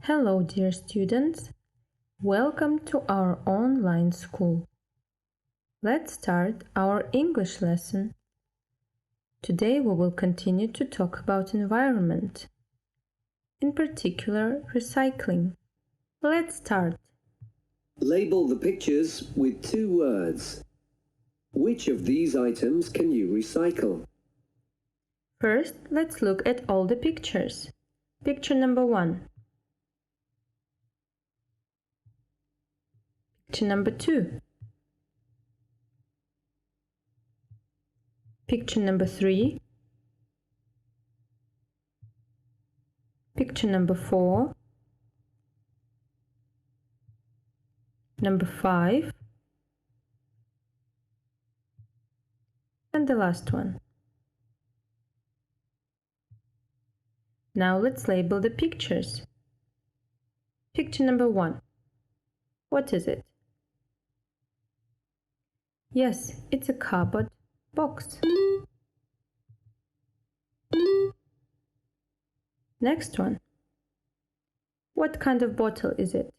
Hello, dear students. Welcome to our online school. Let's start our English lesson. Today we will continue to talk about environment, in particular recycling. Let's start. Label the pictures with 2 words. Which of these items can you recycle? First, let's look at all the pictures. Picture number 1. Picture number 2. Picture number 3. Picture number 4. Number 5. And the last one. Now let's label the pictures. Picture number 1. What is it? Yes, it's a cardboard box. Next one. What kind of bottle is it?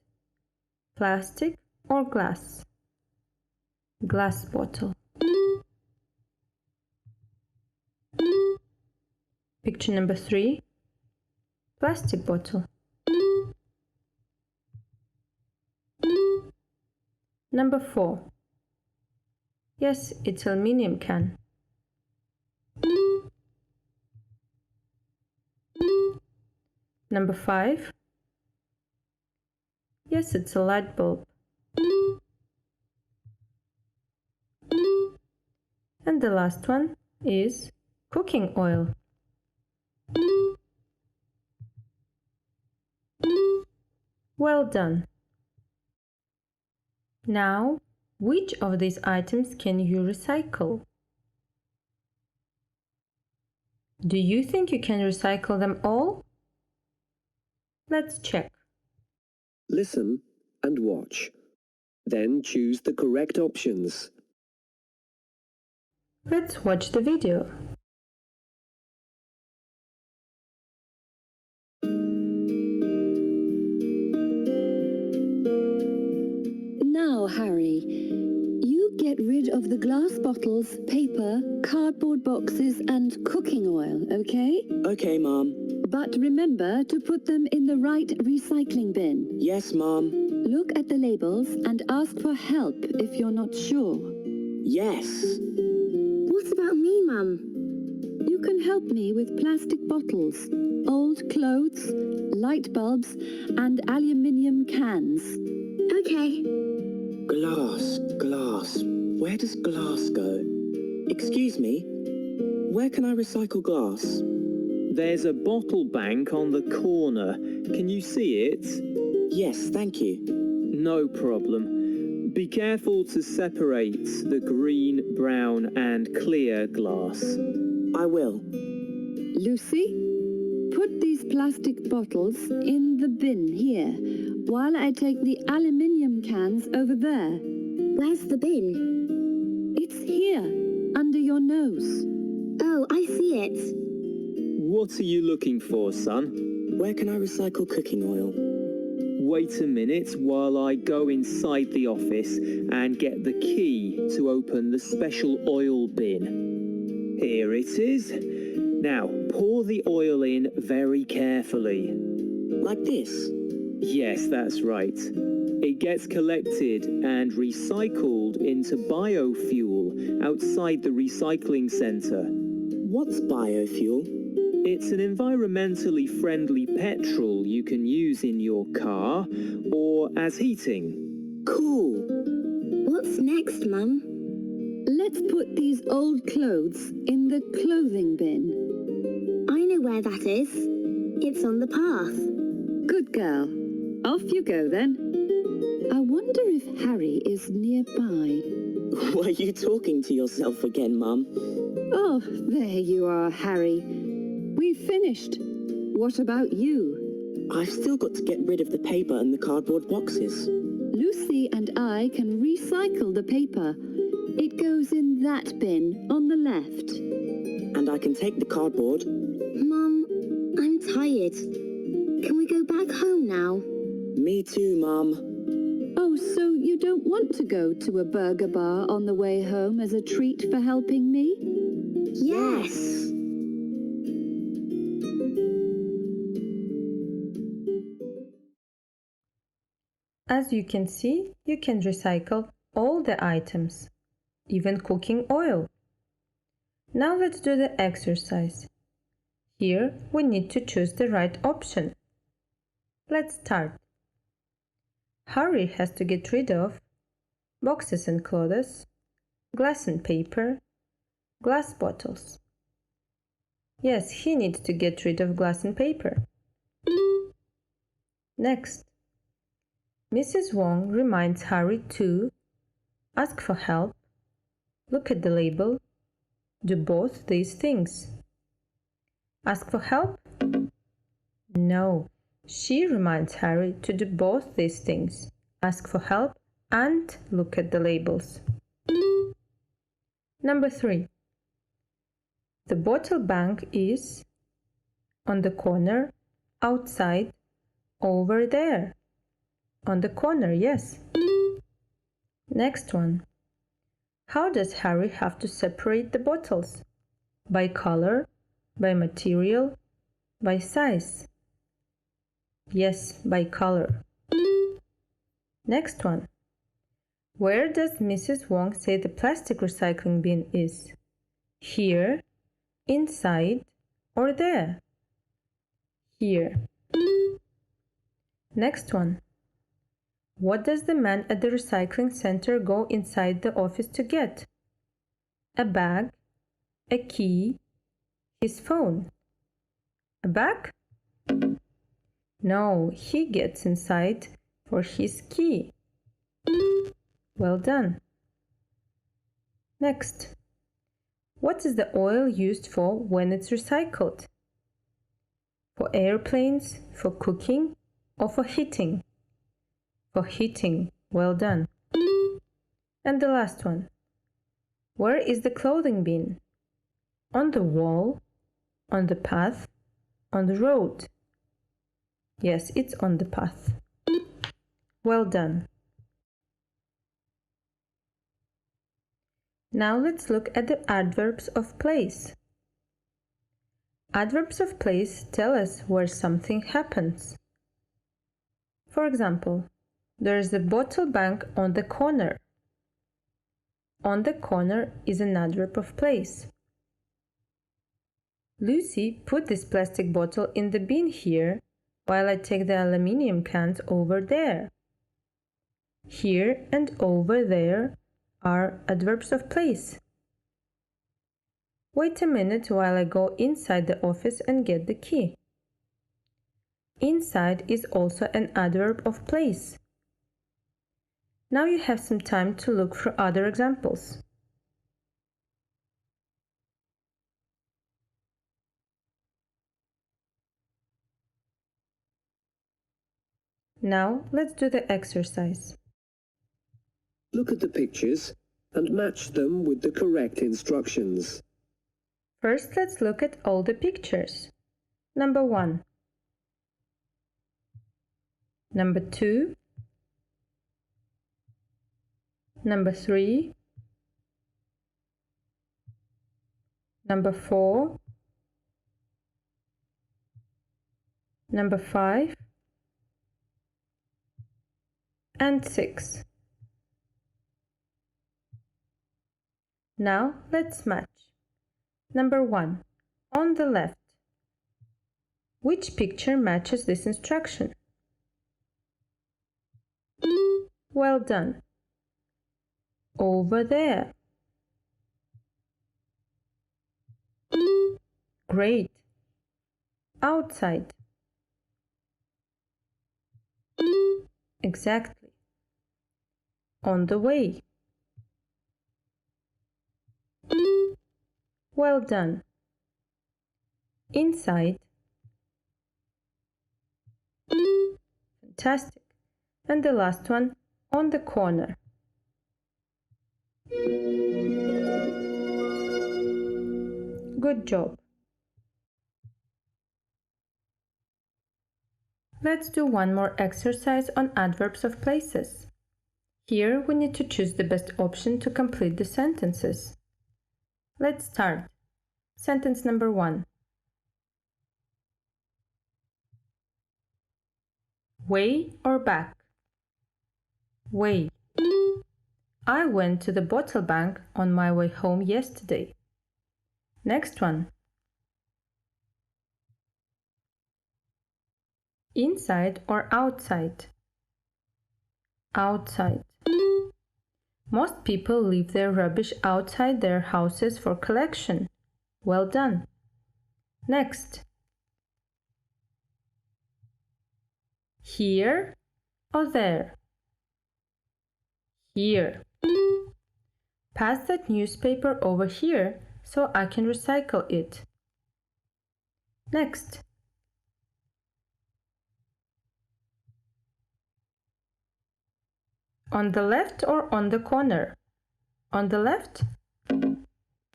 Plastic or glass? Glass bottle. Picture number 3. Plastic bottle. Number 4. Yes, it's aluminium can. Number 5. Yes, it's a light bulb. And the last one is cooking oil. Well done. Now, which of these items can you recycle? Do you think you can recycle them all? Let's check. Listen and watch. Then choose the correct options. Let's watch the video. Now, Harry, you get rid of the glass bottles, paper, cardboard boxes and cooking oil, okay? Okay, Mom. But remember to put them in the right recycling bin. Yes, Mom. Look at the labels and ask for help if you're not sure. Yes. What about me, Mum? You can help me with plastic bottles, old clothes, light bulbs and aluminium cans. Okay. Glass. Where does glass go? Excuse me, where can I recycle glass? There's a bottle bank on the corner. Can you see it? Yes, thank you. No problem. Be careful to separate the green, brown and clear glass. I will. Lucy, put these plastic bottles in the bin here, while I take the aluminium cans over there. Where's the bin? It's here, under your nose. Oh, I see it. What are you looking for, son? Where can I recycle cooking oil? Wait a minute while I go inside the office and get the key to open the special oil bin. Here it is. Now, pour the oil in very carefully. Like this? Yes, that's right. It gets collected and recycled into biofuel outside the recycling centre. What's biofuel? It's an environmentally friendly petrol you can use in your car or as heating. Cool. What's next, Mum? Let's put these old clothes in the clothing bin. I know where that is. It's on the path. Good girl. Off you go then. I wonder if Harry is nearby. Were you talking to yourself again, Mum? Oh, there you are, Harry. We've finished. What about you? I've still got to get rid of the paper and the cardboard boxes. Lucy and I can recycle the paper. It goes in that bin on the left. And I can take the cardboard. Mum, I'm tired. Can we go back home now? Me too, Mum. Oh, so you don't want to go to a burger bar on the way home as a treat for helping me? Yes. As you can see, you can recycle all the items, even cooking oil. Now let's do the exercise. Here we need to choose the right option. Let's start. Harry has to get rid of boxes and clothes, glass and paper, glass bottles. Yes, he needs to get rid of glass and paper. Next, Mrs. Wong reminds Harry to ask for help, look at the label, do both these things. Ask for help? No, she reminds Harry to do both these things, ask for help and look at the labels. Number 3. The bottle bank is on the corner, outside, over there. On the corner, yes. Next one. How does Harry have to separate the bottles? By color, by material, by size? Yes, by color. Next one. Where does Mrs. Wong say the plastic recycling bin is? Here, inside, or there? Here. Next one. What does the man at the recycling center go inside the office to get? A bag, a key, his phone. A bag? No, he gets inside for his key. Well done. Next. What is the oil used for when it's recycled? For airplanes, for cooking, or for heating? For heating. Well done. And the last one. Where is the clothing bin? On the wall, on the path, on the road? Yes, it's on the path. Well done. Now let's look at the adverbs of place. Adverbs of place tell us where something happens. For example, there is a bottle bank on the corner. On the corner is an adverb of place. Lucy put this plastic bottle in the bin here while I take the aluminium cans over there. Here and over there are adverbs of place. Wait a minute while I go inside the office and get the key. Inside is also an adverb of place. Now you have some time to look for other examples. Now let's do the exercise. Look at the pictures and match them with the correct instructions. First, let's look at all the pictures. Number 1. Number 2. Number 3. Number 4. Number 5. And 6. Now let's match. Number 1. On the left. Which picture matches this instruction? Well done. Over there. Great. Outside. Exactly. On the way. Well done. Inside. Fantastic. And the last one, on the corner. Good job. Let's do one more exercise on adverbs of places. Here we need to choose the best option to complete the sentences. Let's start. Sentence number 1. Way or back? Way. I went to the bottle bank on my way home yesterday. Next one. Inside or outside? Outside. Most people leave their rubbish outside their houses for collection. Well done. Next. Here or there? Here. Pass that newspaper over here so I can recycle it. Next. On the left or on the corner? On the left?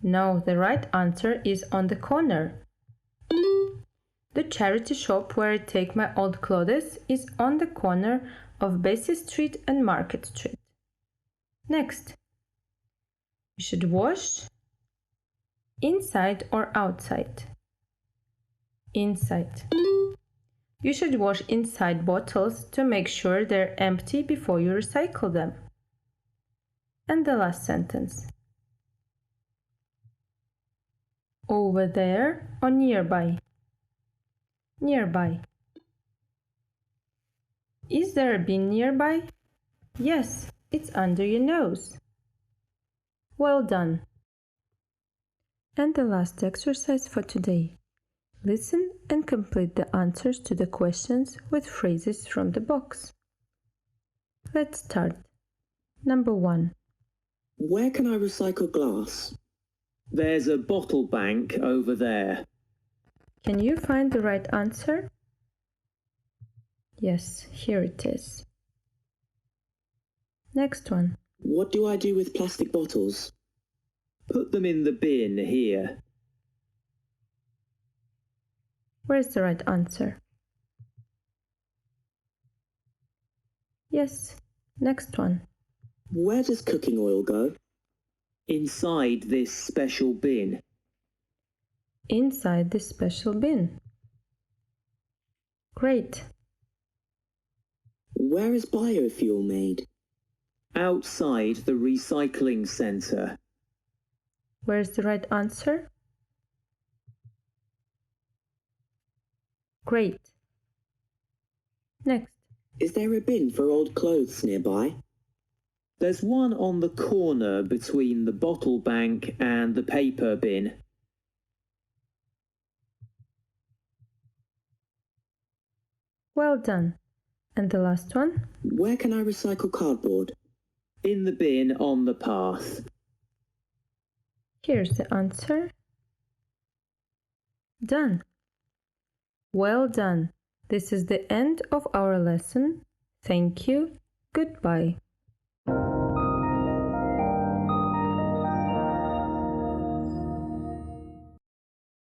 No, the right answer is on the corner. The charity shop where I take my old clothes is on the corner of Bessie Street and Market Street. Next. You should wash inside or outside? Inside. You should wash inside bottles to make sure they're empty before you recycle them. And the last sentence. Over there or nearby? Nearby. Is there a bin nearby? Yes, it's under your nose. Well done. And the last exercise for today. Listen and complete the answers to the questions with phrases from the box. Let's start. Number 1. Where can I recycle glass? There's a bottle bank over there. Can you find the right answer? Yes, here it is. Next one. What do I do with plastic bottles? Put them in the bin here. Where's the right answer? Yes, next one. Where does cooking oil go? Inside this special bin. Inside this special bin. Great. Where is biofuel made? Outside the recycling centre. Where's the right answer? Great. Next. Is there a bin for old clothes nearby? There's one on the corner between the bottle bank and the paper bin. Well done. And the last one? Where can I recycle cardboard? In the bin on the path. Here's the answer. Done. Well done. This is the end of our lesson. Thank you. Goodbye.